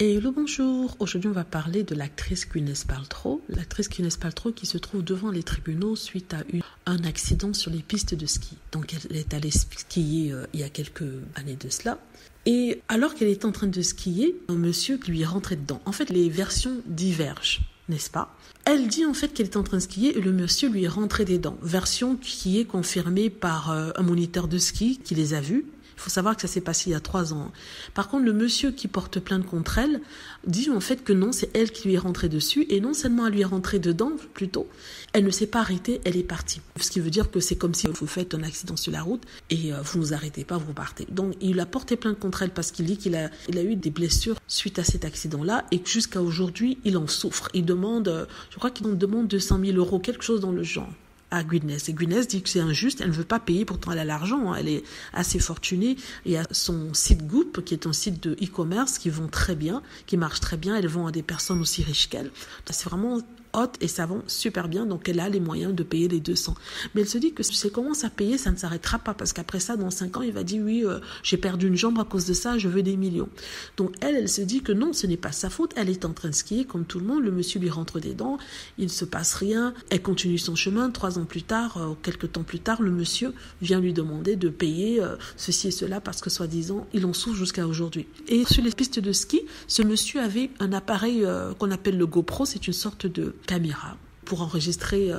Et le bonjour, aujourd'hui on va parler de l'actrice Gwyneth Paltrow. L'actrice Gwyneth Paltrow qui se trouve devant les tribunaux suite à un accident sur les pistes de ski. Donc elle est allée skier il y a quelques années de cela. Et alors qu'elle était en train de skier, un monsieur lui est rentré dedans. En fait, les versions divergent, n'est-ce pas? Elle dit en fait qu'elle était en train de skier et le monsieur lui est rentré des dents. Version qui est confirmée par un moniteur de ski qui les a vus. Il faut savoir que ça s'est passé il y a 3 ans. Par contre, le monsieur qui porte plainte contre elle dit en fait que non, c'est elle qui lui est rentrée dessus. Et non seulement elle lui est rentrée dedans, plutôt, elle ne s'est pas arrêtée, elle est partie. Ce qui veut dire que c'est comme si vous faites un accident sur la route et vous ne vous arrêtez pas, vous partez. Donc, il a porté plainte contre elle parce qu'il dit qu'il a eu des blessures suite à cet accident-là et que jusqu'à aujourd'hui, il en souffre. Il demande, je crois qu'il en demande 200 000 €, quelque chose dans le genre, à Gwyneth. Et Gwyneth dit que c'est injuste, elle ne veut pas payer, pourtant elle a l'argent, elle est assez fortunée. Il y a son site Goop, qui est un site de e-commerce qui vend très bien, qui marche très bien, elle vend à des personnes aussi riches qu'elle. C'est vraiment hot et ça vend super bien, donc elle a les moyens de payer les 200. Mais elle se dit que si elle commence à payer, ça ne s'arrêtera pas, parce qu'après ça, dans 5 ans, il va dire oui, j'ai perdu une jambe à cause de ça, je veux des millions. Donc elle se dit que non, ce n'est pas sa faute, elle est en train de skier comme tout le monde, le monsieur lui rentre des dents, il ne se passe rien, elle continue son chemin. 3 ans plus tard, quelques temps plus tard, le monsieur vient lui demander de payer ceci et cela parce que soi-disant, il en souffre jusqu'à aujourd'hui. Et sur les pistes de ski, ce monsieur avait un appareil qu'on appelle le GoPro, c'est une sorte de caméra pour enregistrer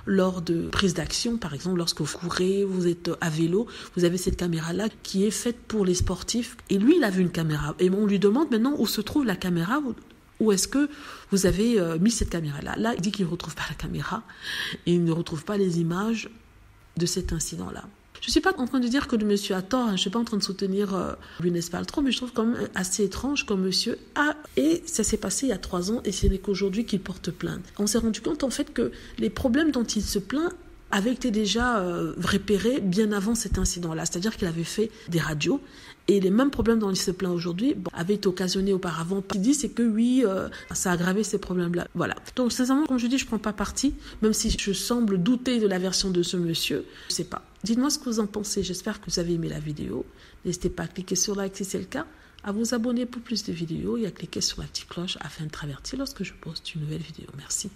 lors de prises d'action. Par exemple, lorsque vous courez, vous êtes à vélo, vous avez cette caméra-là qui est faite pour les sportifs. Et lui, il a vu une caméra. Et on lui demande maintenant où se trouve la caméra, où est-ce que vous avez mis cette caméra-là. Là, il dit qu'il ne retrouve pas la caméra et il ne retrouve pas les images de cet incident-là. Je ne suis pas en train de dire que le monsieur a tort, je ne suis pas en train de soutenir Gwyneth Paltrow, mais je trouve quand même assez étrange comme monsieur a. Et ça s'est passé il y a 3 ans et ce n'est qu'aujourd'hui qu'il porte plainte. On s'est rendu compte en fait que les problèmes dont il se plaint avaient été déjà repérés bien avant cet incident-là. C'est-à-dire qu'il avait fait des radios et les mêmes problèmes dont il se plaint aujourd'hui avaient été occasionnés auparavant. Ce qu'il dit, c'est que oui, ça a aggravé ces problèmes-là. Voilà. Donc, sincèrement, comme je dis, je ne prends pas parti, même si je semble douter de la version de ce monsieur. Je ne sais pas. Dites-moi ce que vous en pensez. J'espère que vous avez aimé la vidéo. N'hésitez pas à cliquer sur like si c'est le cas, à vous abonner pour plus de vidéos et à cliquer sur la petite cloche afin de être averti lorsque je poste une nouvelle vidéo. Merci.